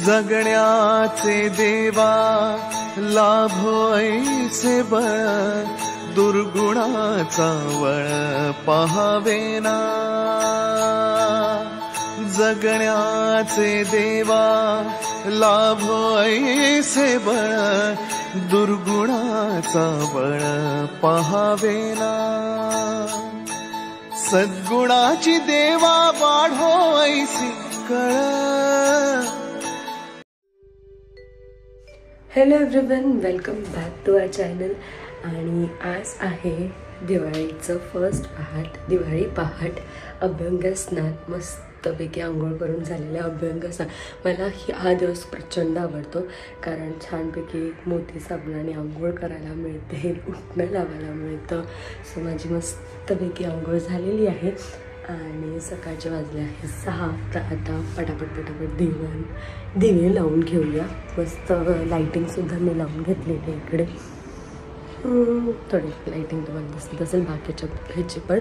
जगण्याचे देवा लाभो ऐसे बळ, दुर्गुणाचा वळ पहावेना। जगण्याचे देवा लाभो ऐसे बळ, दुर्गुणाचा बळ पहावेना। सद्गुणाची देवा वाढो ऐसी कळ। Hello everyone, welcome back to our channel. आणि आज आहे दिवाळीचं फर्स्ट पहाट, दिवाळी पहाट, अभ्यंग स्नान। मस्तपैकी आंघोळ करून झालेल्या अभ्यंग स्नान। मला हा दिवस प्रचंड आवडतो कारण छानपैकी मोती साबणाने आंघोळ करायला मिळते, उठणं लावायला मिळतं। सो माझी मस्तपैकी आंघोळ झालेली आहे आणि सकाळचे वाजले आहे 6। तर आता पटापट दिवे लावून घेऊया। मस्त लाईटिंगसुद्धा मी लावून घेतलेली आहे इकडे। थोडी लाईटिंग तुम्हाला दिसत असेल बाकीच्या ह्याची पण।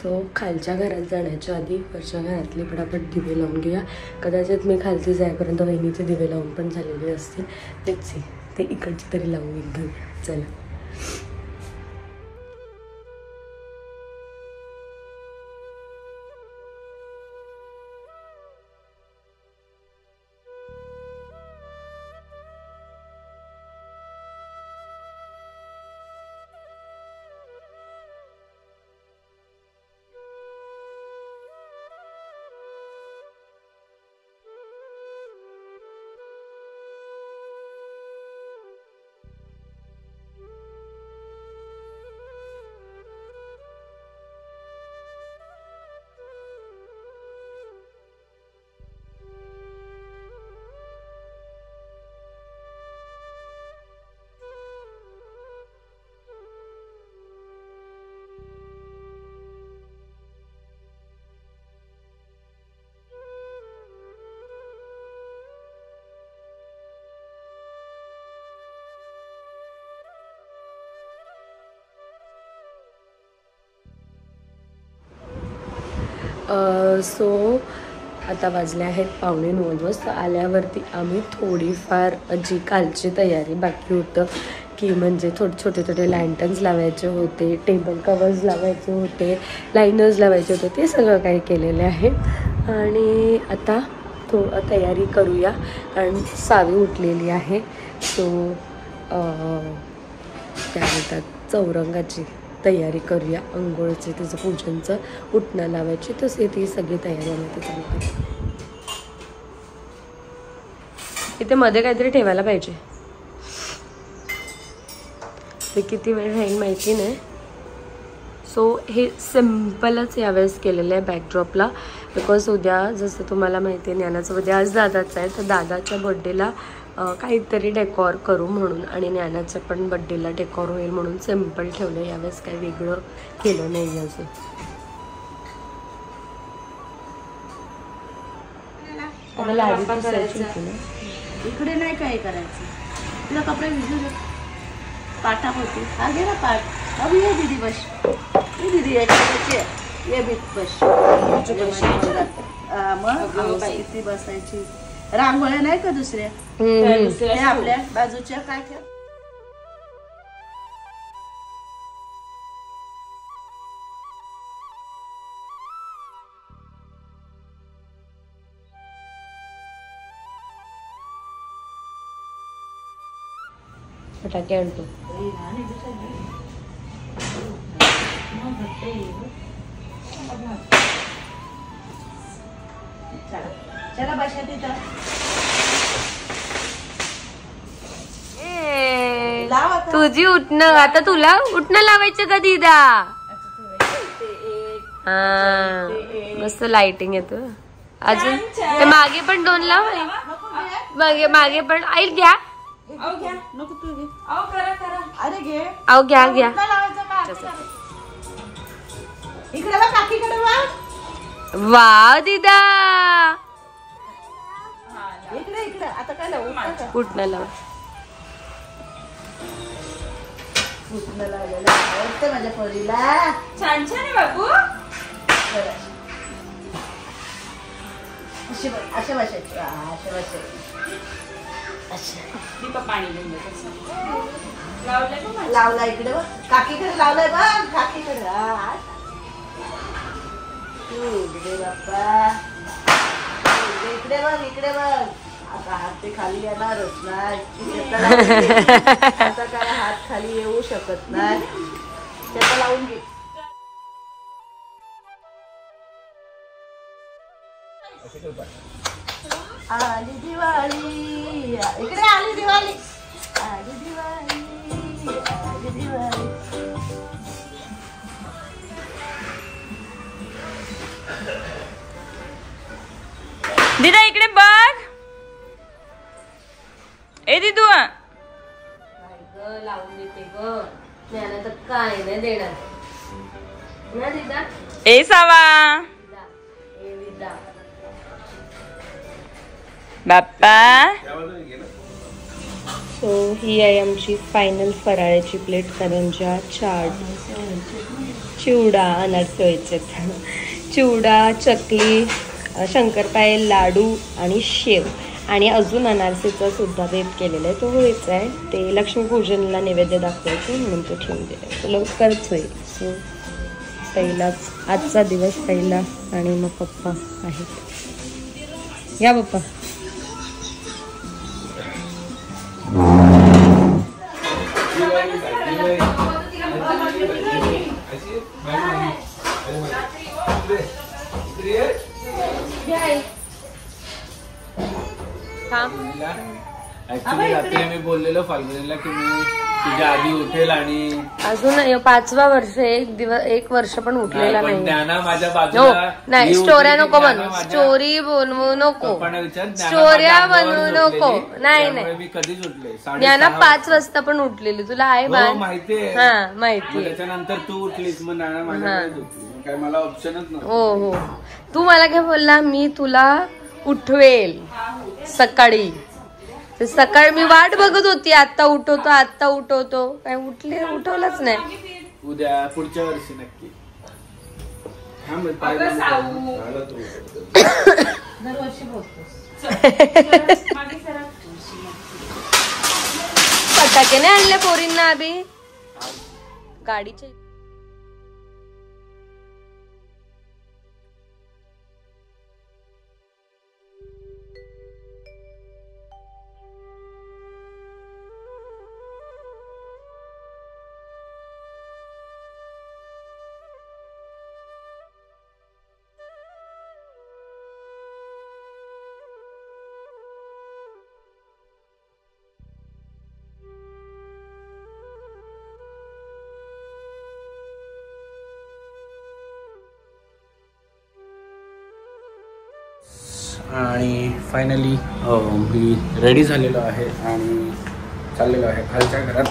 सो खालच्या घरात जाण्याच्या आधी वरच्या घरातले पटापट दिवे लावून घेऊया। कदाचित मी खालती जाईपर्यंत वहिनीचे दिवे लावून पण झालेले असतील, तेच ते इकडचे तरी लावून घेऊया। चला सो आता वाजले आहेत 8:45 वाजता। आल्यावरती आम्ही थोडीफार जी कालची तयारी बाकी होतं की म्हणजे छोटे लँटन्स लावायचे होते, टेबल कवर्स लावायचे होते, लाइनर्स लावायचे होते, ते सगळं काही केलेलं आहे। आणि आता तयारी करूया कारण सावी उठलेली आहे। सो काय म्हणतात चौरंगाची तयारी करूया, अंघोळचे त्याचं पूजनचं, उठणं लावायची, तसे ती सगळी तयारी आम्ही चालू करू। इथे मध्ये काहीतरी ठेवायला पाहिजे, ते किती वेळ राहील माहिती नाही। सो हे सिम्पलच यावेळेस केलेलं आहे बॅकड्रॉपला, बिकॉज उद्या जसं तुम्हाला माहिती आहे ज्ञानाचं उद्या आज दादाचं आहे, तर दादाच्या बड्डेला काहीतरी डेकॉर करू म्हणून, आणि ज्ञानाच्या पण बड्डेला डेकॉर होईल म्हणून सिम्पल ठेवलं। यावेळेस काही वेगळं केलं नाही अजून। इकडे नाही काय करायचं, तुला कपडे भिजू दे, पाठा होते आगे ना पाठ। अब ये दीदी बस, ये दीदी ये भी बस, मग किती बसायची। रांगोळ्या नाही का दुसऱ्या आपल्या बाजूच्या काय ठेव। फटाके आणतो। चला बसा तिथं, तुझी उठणं आता, तुला उठणं लावायचं का दीदा? हा मस्त लाइटिंग येतो अजून। ते मागे पण 2 लाव, मागे पण आई घ्या, नको तू घे, अरे घे, आओ घ्या इकडे बघ, काकीकडे बघ। वाव दीदा, इकडे आता काय लावू, उठणं लावा। उठणं लावलेलं आवडतं माझ्या पोरीला, छान छान आहे बाबू। अशी बसायची, अशी बसायची। लावला इकडे बघ, काकीकडे लावलाय बघ, काकीकडे. इकडे बाप्पा, इकडे बघ, इकडे बघ. आता हात ते खाली येणारच नाही, आता काय हात खाली येऊ शकत नाही. त्याला लावून घे. आली दिवाळी, इकडे आली दिवाळी, आली दिवाळी, आली दिवाळी. दीदा इकडे बघ. ए दिदू लावून देते ग, त्याला तर काय नाही देणार ना दीदा. ए सावा बाप्पा. सो ही आहे आमची फायनल फराळाची प्लेट. करंजा, चाट, चिवडा, अनारसे, चिवडा, चकली, शंकरपाळे, लाडू आणि शेव आणि अजून अनारसेचा सुद्धा बेत केलेला आहे. तो व्हायचा आहे, ते लक्ष्मीपूजनला नैवेद्य दाखवायचं म्हणून तो ठेवून दिला. तो लवकरच होईल. सो पहिलाच आजचा दिवस पहिला आणि मग पप्पा आहेत. या पप्पा. ऍक्च्युली रात्री मी बोललेलो फाल्गुनीला की मी तुझ्या आधी उठेल आणि अजून 5वा वर्ष, एक वर्ष पण उठलेला नाही. ज्ञाना माझ्या बाजूला नाही. स्टोऱ्या नको बनवू, स्टोरी बनवू नको, स्टोऱ्या बनवू नको. नाही नाही, मी कधीच उठले. ज्ञाना 5 वाजता पण उठलेली, तुला आहे बाळ माहितीये. हा माहिती. त्याच्यानंतर तू उठलीस, मग ज्ञाना माझ्याकडे उठली. काय मला ऑप्शनच नव्हतं. हो हो. तू मला काय बोलला, मी तुला उठवेल सकाळी. सकाळी मी वाट बघत होती, आता उठवतो आता उठवतो, काय उठवलंच नाही. उद्या पुढच्या वर्षी नक्की. फटाके नाही आणले पोरींना अभि गाडीचे. आणि फायनली मी रेडी झालेलो आहे आणि चाललेलो आहे खालच्या घरात.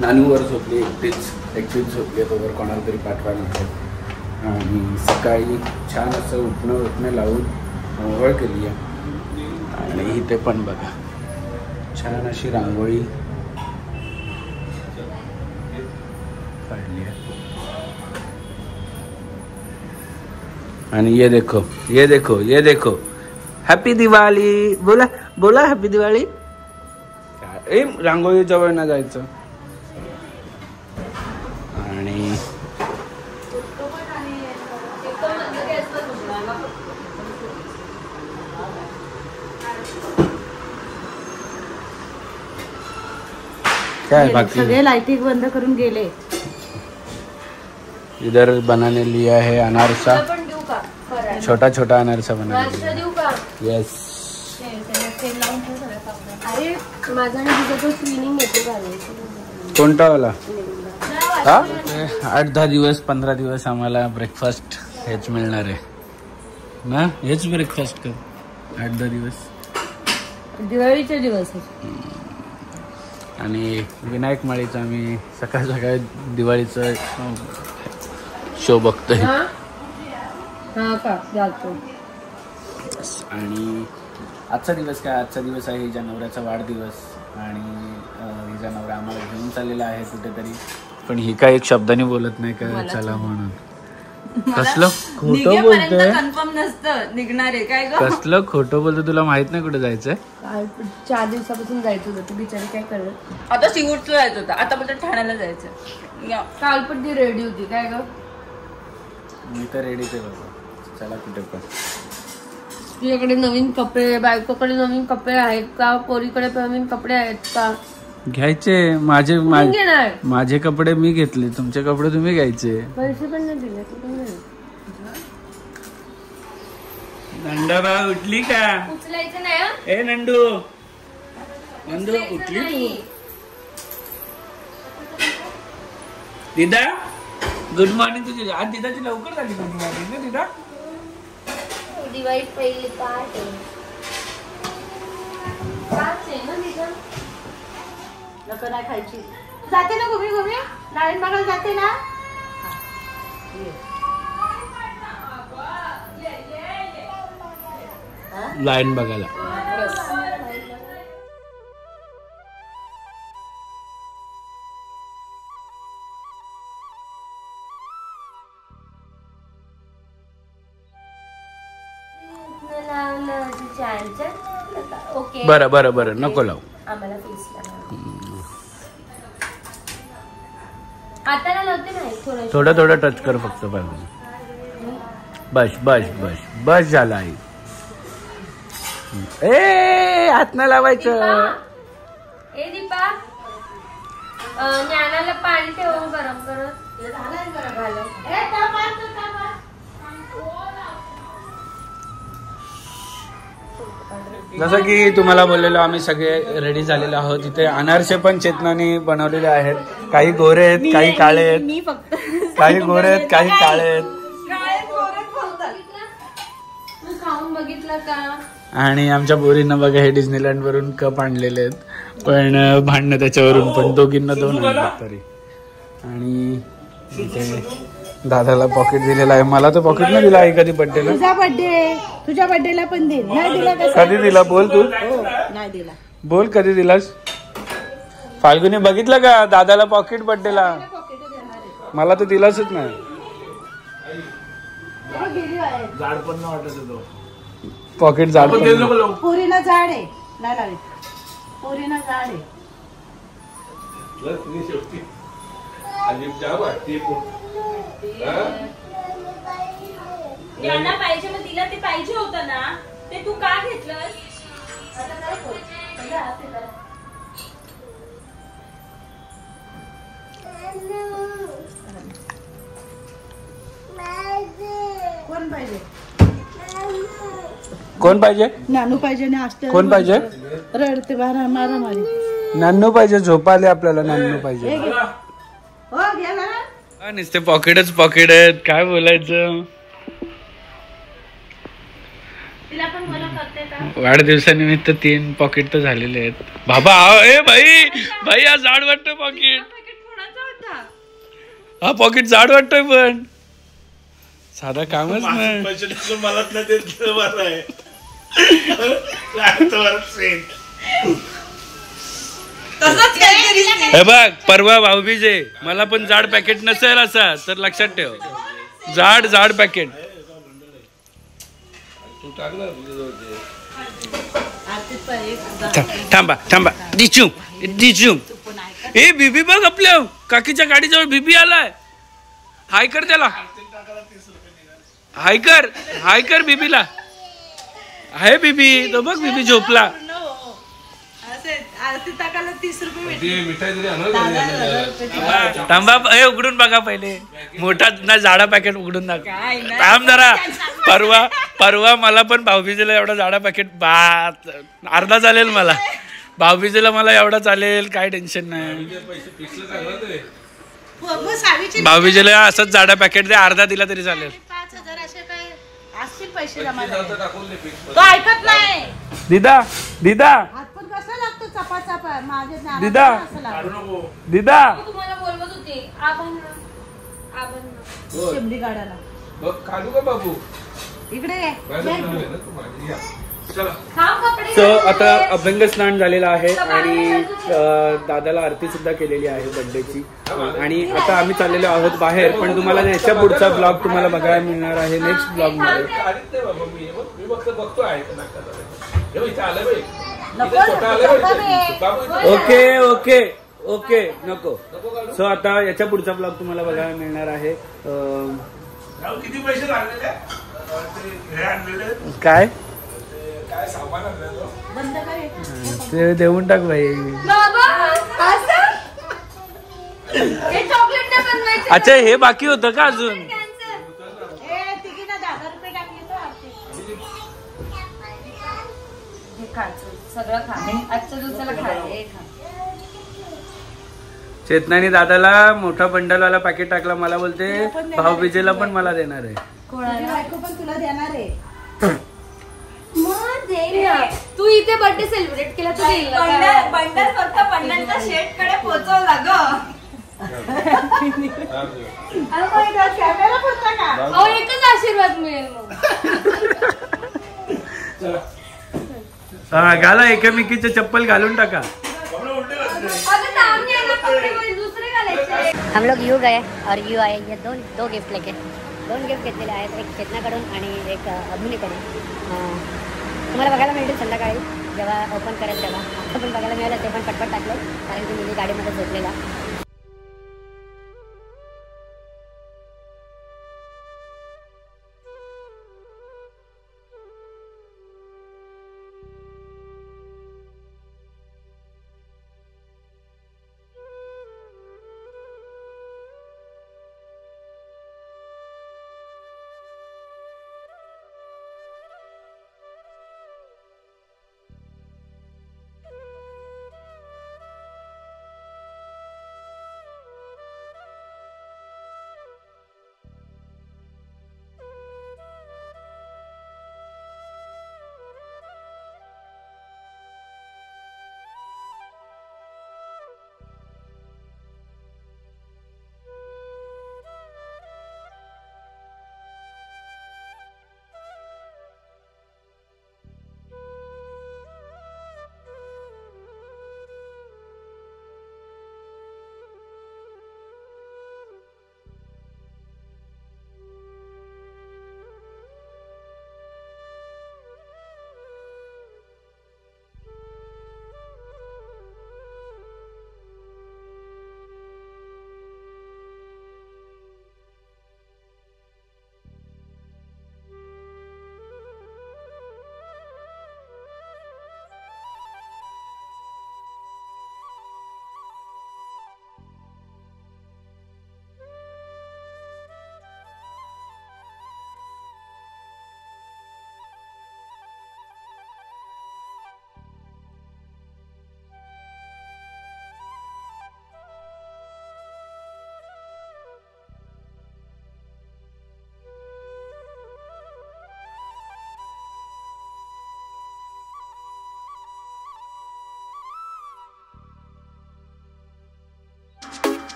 नानूवर झोपली, एकटीच झोपली, तोवर कोणाला तरी पाठवायला नको. आणि सकाळी छान असं उठणं लावून ओळख केली आहे. आणि इथे पण बघा छान अशी रांगोळी काढली आहे. आणि ये देखो, ये देखो, ये देखो, हॅपी दिवाळी बोला, बोला हॅपी दिवाळी. रांगोळी जवळ ना जायचं. आणि काय बाकी सगळे लाइटिंग बंद करून गेले. इधर बनाने लिया है अनारसा, छोटा छोटा अनारसा बना. यस. अरे माझा तो ट्रेनिंग येतो कोणता वाला? 8-10 दिवस 15 दिवस आम्हाला ब्रेकफास्ट हेच मिळणार आहे ना. हेच ब्रेकफास्ट कर 8-10 दिवस दिवाळीचे दिवस. आणि विनायक माळीचा आम्ही सकाळ सकाळी दिवाळीचं शो बघतोय. आणि आजचा दिवस काय, आजचा दिवस आहे हिच्या नवऱ्याचा वाढदिवस. आणि हिचा नवरा आम्हाला घेऊन चाललेला आहे कुठेतरी, पण ही काय एक शब्दाने बोलत नाही का चला म्हणून. कसलं खोटं बोलतोय, कन्फर्म नसतं निघणार आहे काय ग. कसलं खोटं बोलतो, तुला माहित नाही कुठे जायचंय. 4 दिवसापासून जायचं होतं, तू बिचारी काय करत. आता सिंहूरला जायचं होतं, आता बोलतो ठाण्याला जायचं. काल पण ती रेडी होती काय ग. मी तर रेडीच आहे बाबा, चला कुठे पण. तुझ्याकडे नवीन कपडे, बायकोकडे नवीन कपडे आहेत का, पोरीकडे नवीन कपडे आहेत का. घ्यायचे माझे कपडे मी घेतले, तुमचे कपडे तुम्ही घ्यायचे. पैसे पण नाही दिले तू पण नाही. नंदाबा उठली का. उचलायचं नाही. ए नंदू उठली तू. दिदा गुड मॉर्निंग. तुझी आज दिदाची लवकर झाली गुड मॉर्निंग ना दिदा. दिवाळी पहिली पाच आहे ना दिदा. नको नाही खायची. जाते ना घुमी लाईन बघायला जाते ना. लाईन बघायला. ओके बरं नको लावू. आम्हाला आता लावते नाही, थोडं टच कर फक्त पाहिजे. बस झालं आई. ए हात नाही लावायचं. ए दीपा ज्ञानाला पाणी ठेवून गरम करत. जसं की तुम्हाला बोललेलो, आम्ही सगळे रेडी झालेलो आहोत. इथे अनारसे पण चेतनाने बनवलेले आहेत. काही गोरे आहेत, काही काळे आहेत. काही गोरे आहेत, काही काळे आहेत. तू खाऊन बघितलं का. आणि आमच्या पोरींना बघा हे डिस्नीलँड वरून कप आणलेले आहेत, पण भांडणं त्याच्यावरून पण दोघींना 2 आणतात तरी. आणि इथे दादाला पॉकेट दिलेला आहे. मला तर पॉकेट नाही दिला आई कधी बर्थडेला. तुझ्या बर्थडेला पण दे. नाही दिला कधी दिला बोल तू. नाही दिला बोल कधी दिलास. फाल्गुनी बघितलं का दादाला पॉकेट बर्थडेला. मला तर दिलाच नाही. झाड पण नाही वाटत होतो. पॉकेट झाड पोरीना झाड आहे. नाही लावे पोरीना झाड आहे. यांना पाहिजे मग तिला ते पाहिजे होतं ना, ते तू का घेतलंस. कोण पाहिजे. नानू पाहिजे ना. कोण पाहिजे. रडते मारामारी. नानू पाहिजे. झोप आले आपल्याला. नानू पाहिजे. हो घ्या ना. नुसते पॉकेटच पॉकेट आहेत. काय बोलायचं. वाढदिवसानिमित्त 3 पॉकेट तर झालेले आहेत. बाबा ए भाई हा जाड वाटतोय पॉकेट. हा पॉकेट जाड वाटतोय पण साधा कामच नाही. मलाच नाही. हे बघ परवा भाऊबीज आहे. मला पण जाड पॅकेट नसेल असा तर लक्षात ठेव. जाड पॅकेट. थांबा दिचू. ए बीबी बघ आपल्या काकीच्या गाडीजवळ बीबी आलाय. हाय कर त्याला. हाय कर बीबीला. आहे बीबी. तो बघ बीबी झोपला. थांबा हे उघडून बघा पहिले. मोठा ना जाडा पॅकेट उघडून दाखव. थांब जरा. परवा मला पण भाऊबीजेला एवढा जाडा पॅकेट अर्धा चालेल मला. भाऊबीजेला मला एवढा चालेल. काय टेन्शन नाही. भाऊबीजेला असंच जाडा पॅकेट दे. अर्धा दिला तरी चालेल. 5,000 असे काय असतील पैसे जमा. तो ऐकत नाही. दिदा कसा लागतो चपाचा माझे. दिदा तुम्हाला बोलवत होते. शिमली गाडाला काढू का बाबू. इकडे सो आता अभ्यंग स्नान झालेलं आहे आणि दादाला आरती सुद्धा केलेली आहे बर्थडेची. आणि आता आम्ही चाललेलो आहोत बाहेर, पण तुम्हाला याच्या पुढचा ब्लॉग तुम्हाला बघायला मिळणार आहे नेक्स्ट ब्लॉग मध्ये. ओके ओके ओके नको. सो आता याच्या पुढचा ब्लॉग तुम्हाला बघायला मिळणार आहे. किती पैसे लागले काय काय सामान ते देऊन टाक भाई. अच्छा हे बाकी होतं का अजून? सगळं खा आजच्या दिवसाला खा. चेतनाने दादाला मोठा बंडलवाला पॅकेट टाकला. मला बोलते भाऊबीजेला पण मला देणार आहे. पण तुला देणार आहे. तू इथे बर्थडे सेलिब्रेट केला तू बंडल फक्त बंडलच्या शेट कडे पोहोचवला ग. एकच आशीर्वाद मिळेल मग. घाला एकमेकीचे चप्पल घालून टाका. हम लोग यू गए और यू आए. ये दो गिफ्ट लेके दोन गिफ्ट घेतलेले आहेत. एक चेतनाकडून आणि एक अभिनीकडून. तुम्हाला बघायला मिळतील संध्याकाळी जेव्हा ओपन करेल तेव्हा. आता पण बघायला मिळालं ते पण पटपट टाकलं कारण की मी गाडीमध्ये झोपलेला.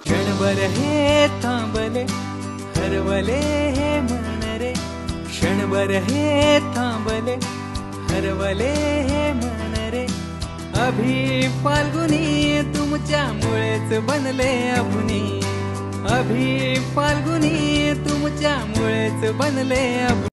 क्षणभर हे थांबले हरवले हे मन रे. क्षणभर हे थांबले हरवले हे मन रे. अभि फाल्गुनी तुमच्यामुळेच बनले अभुनी. अभि फाल्गुनी तुमच्यामुळेच बनले अभुनी.